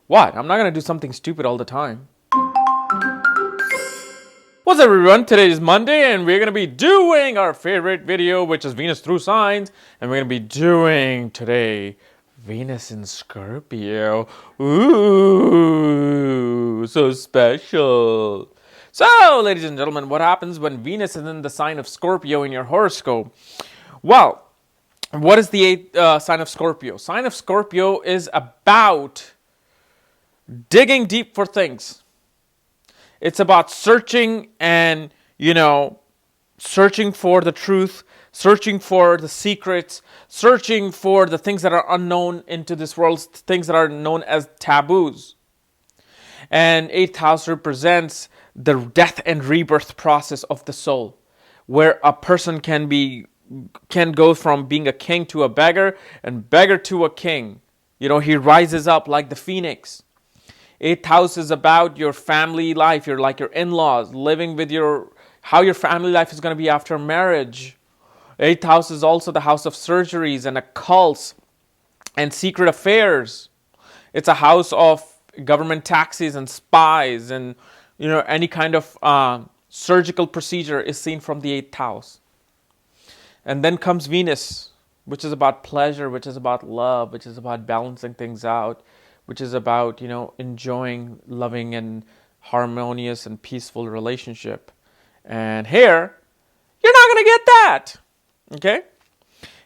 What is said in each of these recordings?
What? I'm not going to do something stupid all the time. What's up, everyone? Today is Monday and we're going to be doing our favorite video, which is Venus through signs. And we're going to be doing today Venus in Scorpio. Ooh, so special. So, ladies and gentlemen, what happens when Venus is in the sign of Scorpio in your horoscope? Well, what is the sign of Scorpio? Sign of Scorpio is about digging deep for things. It's about searching and, searching for the truth, searching for the secrets, searching for the things that are unknown into this world, things that are known as taboos. And 8th house represents the death and rebirth process of the soul, where a person can go from being a king to a beggar and beggar to a king. He rises up like the phoenix. 8th house is about your family life, your in-laws, living with how your family life is going to be after marriage. 8th house is also the house of surgeries and occults and secret affairs. It's a house of government taxes and spies, and any kind of surgical procedure is seen from the 8th house. And then comes Venus, which is about pleasure, which is about love, which is about balancing things out, which is about, enjoying loving and harmonious and peaceful relationship. And here, you're not going to get that. Okay?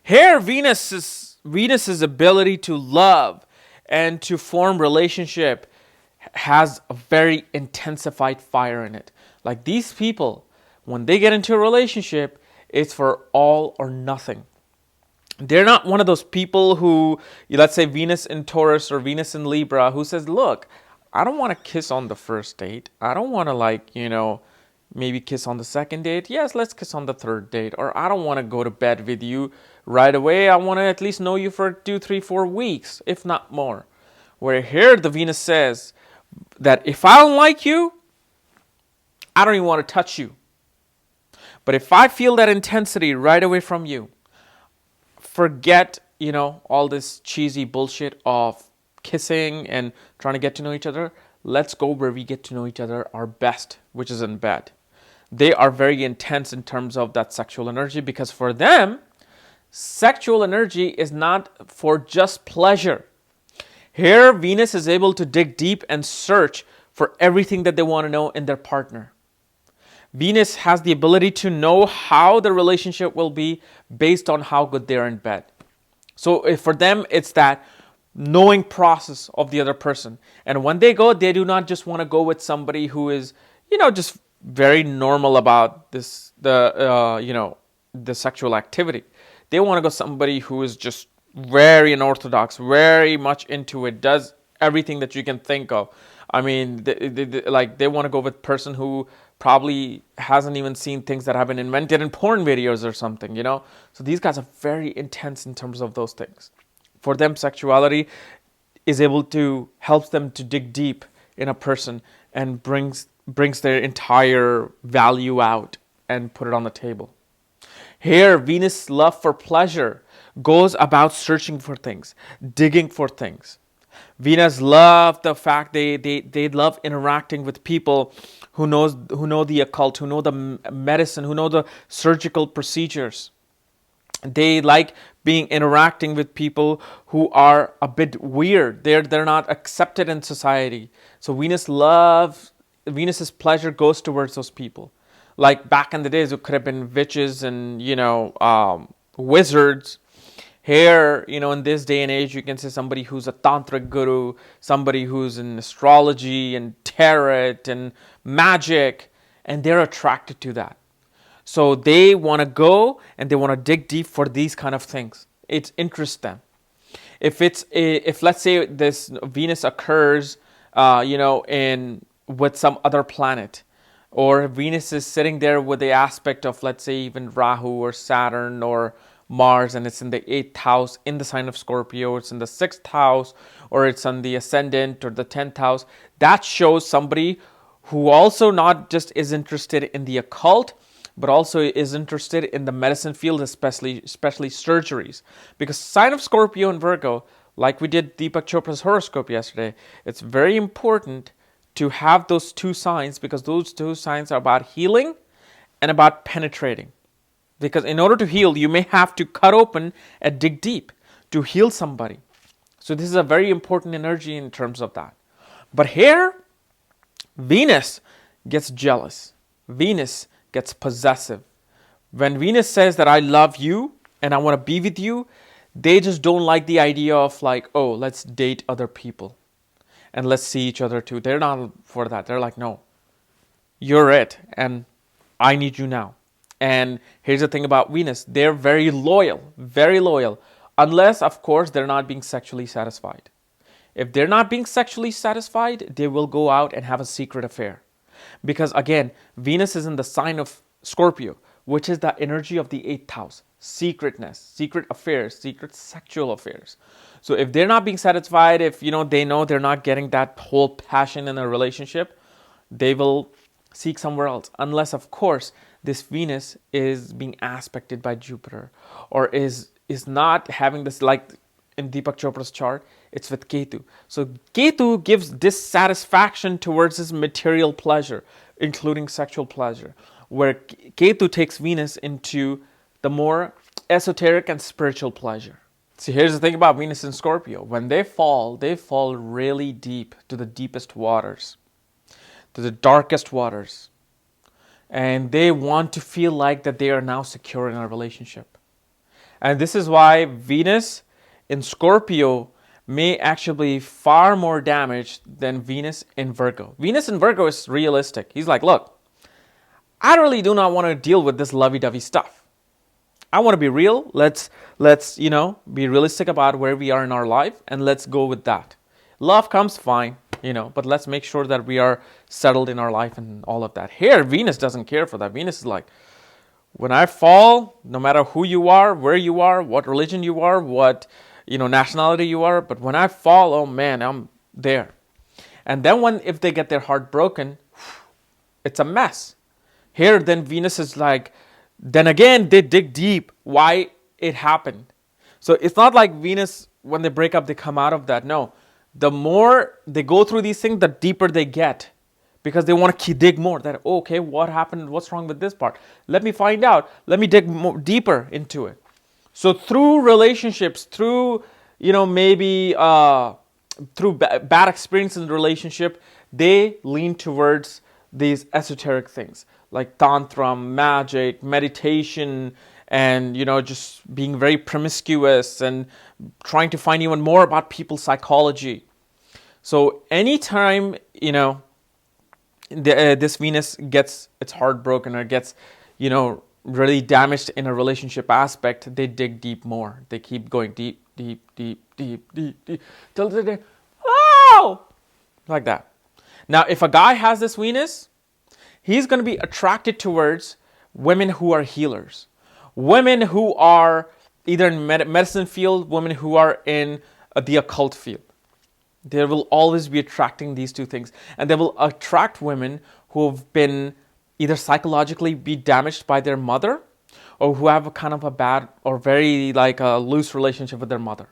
Here, Venus's ability to love and to form relationship has a very intensified fire in it. Like these people, when they get into a relationship, it's for all or nothing. They're not one of those people who, let's say Venus in Taurus or Venus in Libra, who says, look, I don't want to kiss on the first date. I don't want to maybe kiss on the second date. Yes, let's kiss on the third date. Or I don't want to go to bed with you right away. I want to at least know you for 2, 3, 4 weeks, if not more. Where here the Venus says that if I don't like you, I don't even want to touch you. But if I feel that intensity right away from you, forget, all this cheesy bullshit of kissing and trying to get to know each other. Let's go where we get to know each other our best, which is in bed. They are very intense in terms of that sexual energy, because for them, sexual energy is not for just pleasure. Here, Venus is able to dig deep and search for everything that they want to know in their partner. Venus has the ability to know how the relationship will be based on how good they're in bed. So if for them, it's that knowing process of the other person. And when they go, they do not just want to go with somebody who is, just very normal about the sexual activity. They want to go somebody who is just very unorthodox, very much into it, does everything that you can think of. I mean, they want to go with a person who probably hasn't even seen things that have been invented in porn videos or something, So these guys are very intense in terms of those things. For them, sexuality is able to help them to dig deep in a person and brings their entire value out and put it on the table. Here, Venus' love for pleasure goes about searching for things, digging for things. Venus love the fact they love interacting with people who know the occult, who know the medicine, who know the surgical procedures. They like interacting with people who are a bit weird. They're not accepted in society. So Venus's pleasure goes towards those people. Like back in the days, it could have been witches and wizards. Here, in this day and age, you can say somebody who's a tantric guru, somebody who's in astrology and tarot and magic, and they're attracted to that. So they want to go and they want to dig deep for these kind of things. It interests them. If let's say this Venus occurs, with some other planet, or Venus is sitting there with the aspect of, let's say, even Rahu or Saturn or Mars, and it's in the 8th house in the sign of Scorpio, it's in the 6th house, or it's on the ascendant or the 10th house, that shows somebody who also not just is interested in the occult, but also is interested in the medicine field, especially surgeries. Because sign of Scorpio and Virgo, Like we did Deepak Chopra's horoscope yesterday, it's very important to have those two signs, because those two signs are about healing and about penetrating. Because in order to heal, you may have to cut open and dig deep to heal somebody. So this is a very important energy in terms of that. But here, Venus gets jealous. Venus gets possessive. When Venus says that I love you and I want to be with you, they just don't like the idea of like, oh, let's date other people and let's see each other too. They're not for that. They're like, no, you're it and I need you now. And here's the thing about Venus. They're very loyal, unless, of course, they're not being sexually satisfied. If they're not being sexually satisfied, they will go out and have a secret affair. Because again, Venus is in the sign of Scorpio, which is the energy of the 8th house. Secretness, secret affairs, secret sexual affairs. So if they're not being satisfied, if they know they're not getting that whole passion in a relationship, they will seek somewhere else. Unless, of course, this Venus is being aspected by Jupiter, or is not having this, like in Deepak Chopra's chart, it's with Ketu. So Ketu gives dissatisfaction towards his material pleasure, including sexual pleasure, where Ketu takes Venus into the more esoteric and spiritual pleasure. See, here's the thing about Venus and Scorpio. When they fall really deep to the deepest waters, to the darkest waters. And they want to feel like that they are now secure in a relationship. And this is why Venus in Scorpio may actually be far more damaged than Venus in Virgo. Venus in Virgo is realistic. He's like, look, I really do not want to deal with this lovey-dovey stuff. I want to be real. Let's be realistic about where we are in our life, and let's go with that. Love comes fine, but let's make sure that we are settled in our life and all of that. Here, Venus doesn't care for that. Venus is like, when I fall, no matter who you are, where you are, what religion you are, what nationality you are, but when I fall, oh man, I'm there. And then if they get their heart broken, it's a mess. Here, then Venus is like, then again, they dig deep why it happened. So it's not like Venus, when they break up, they come out of that. No. The more they go through these things, the deeper they get, because they want to dig more. That, okay, what happened? What's wrong with this part? Let me find out. Let me dig deeper into it. So through relationships, through maybe through bad experience in the relationship, they lean towards these esoteric things like tantra, magic, meditation, and just being very promiscuous and trying to find even more about people's psychology. So anytime this Venus gets its heart broken or gets really damaged in a relationship aspect, they dig deep more. They keep going deep till they like that. Now, if a guy has this Venus, he's going to be attracted towards women who are healers. Women who are either in medicine field, women who are in the occult field. They will always be attracting these two things. And they will attract women who have been either psychologically be damaged by their mother, or who have a kind of a bad or very like a loose relationship with their mother.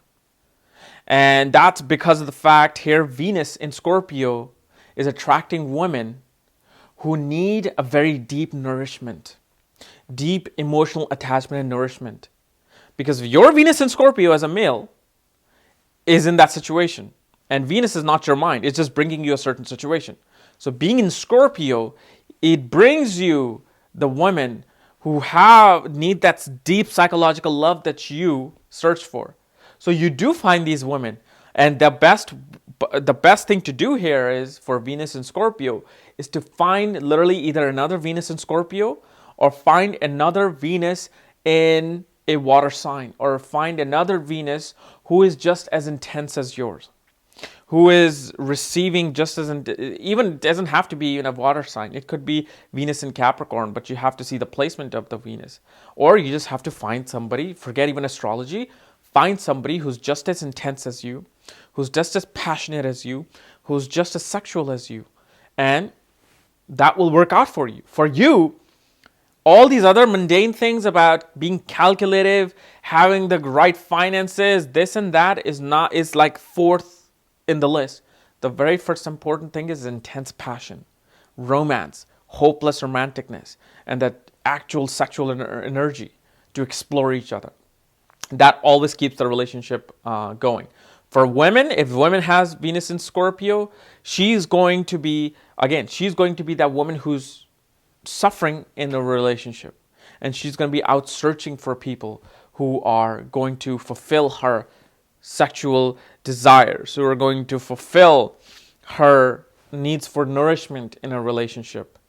And that's because of the fact here Venus in Scorpio is attracting women who need a very deep nourishment. Deep emotional attachment and nourishment. Because your Venus in Scorpio as a male is in that situation. And Venus is not your mind. It's just bringing you a certain situation. So being in Scorpio, it brings you the women who need that deep psychological love that you search for. So you do find these women. And the best thing to do here is for Venus in Scorpio is to find literally either another Venus in Scorpio, or find another Venus in a water sign, or find another Venus who is just as intense as yours, who is receiving just as, even doesn't have to be in a water sign. It could be Venus in Capricorn, but you have to see the placement of the Venus. Or you just have to find somebody, forget even astrology, find somebody who's just as intense as you, who's just as passionate as you, who's just as sexual as you. And that will work out for you. For you, All these other mundane things about being calculative, having the right finances, this and that is like fourth in the list. The very first important thing is intense passion, romance, hopeless romanticness, and that actual sexual energy to explore each other. That always keeps the relationship going. For women, if women has Venus in Scorpio, she's going to be that woman who's suffering in a relationship, and she's going to be out searching for people who are going to fulfill her sexual desires, who are going to fulfill her needs for nourishment in a relationship.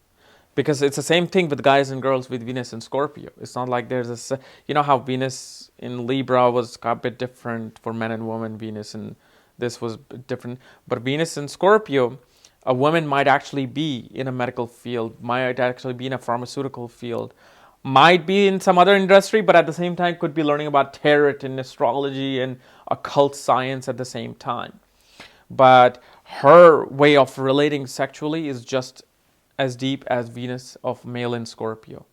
Because it's the same thing with guys and girls with Venus and Scorpio. It's not like there's how Venus in Libra was a bit different for men and women. Venus and this was different. But Venus in Scorpio, a woman might actually be in a medical field, might actually be in a pharmaceutical field, might be in some other industry, but at the same time could be learning about tarot and astrology and occult science at the same time. But her way of relating sexually is just as deep as Venus of male in Scorpio.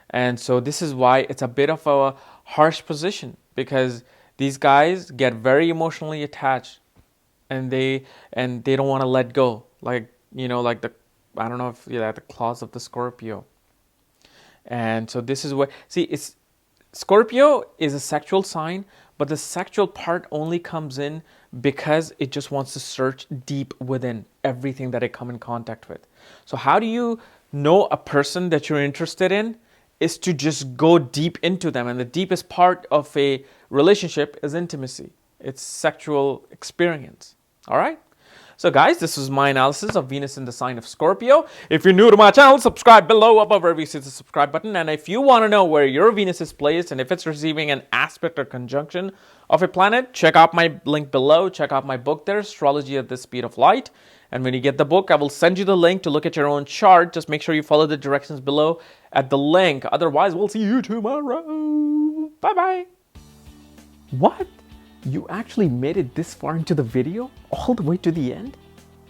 And so this is why it's a bit of a harsh position, because these guys get very emotionally attached and they don't want to let go. Like the claws of the Scorpio. And so this is what Scorpio is a sexual sign, but the sexual part only comes in because it just wants to search deep within everything that it come in contact with. So how do you know a person that you're interested in? Is to just go deep into them. And the deepest part of a relationship is intimacy. It's sexual experience. All right? So guys, this was my analysis of Venus in the sign of Scorpio. If you're new to my channel, subscribe below above wherever you see the subscribe button. And if you want to know where your Venus is placed and if it's receiving an aspect or conjunction of a planet, check out my link below. Check out my book there, Astrology at the Speed of Light. And when you get the book, I will send you the link to look at your own chart. Just make sure you follow the directions below at the link. Otherwise, we'll see you tomorrow. Bye-bye. What? You actually made it this far into the video? All the way to the end?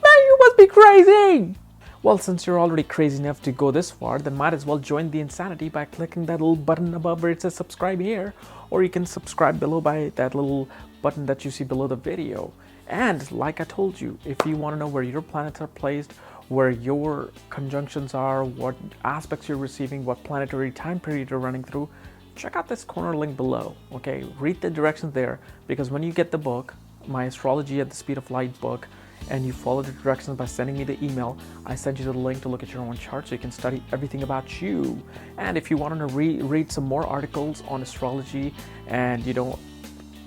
Man, you must be crazy! Well, since you're already crazy enough to go this far, then might as well join the insanity by clicking that little button above where it says subscribe here. Or you can subscribe below by that little button that you see below the video. And like I told you, if you want to know where your planets are placed, where your conjunctions are, what aspects you're receiving, what planetary time period you're running through, check out this corner link below, okay? Read the directions there, because when you get the book, my Astrology at the Speed of Light book, and you follow the directions by sending me the email, I send you the link to look at your own chart so you can study everything about you. And if you want to read some more articles on astrology and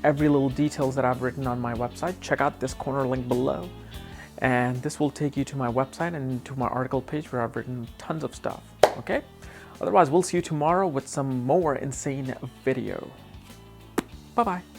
every little details that I've written on my website, check out this corner link below. And this will take you to my website and to my article page where I've written tons of stuff, okay? Otherwise, we'll see you tomorrow with some more insane video. Bye-bye.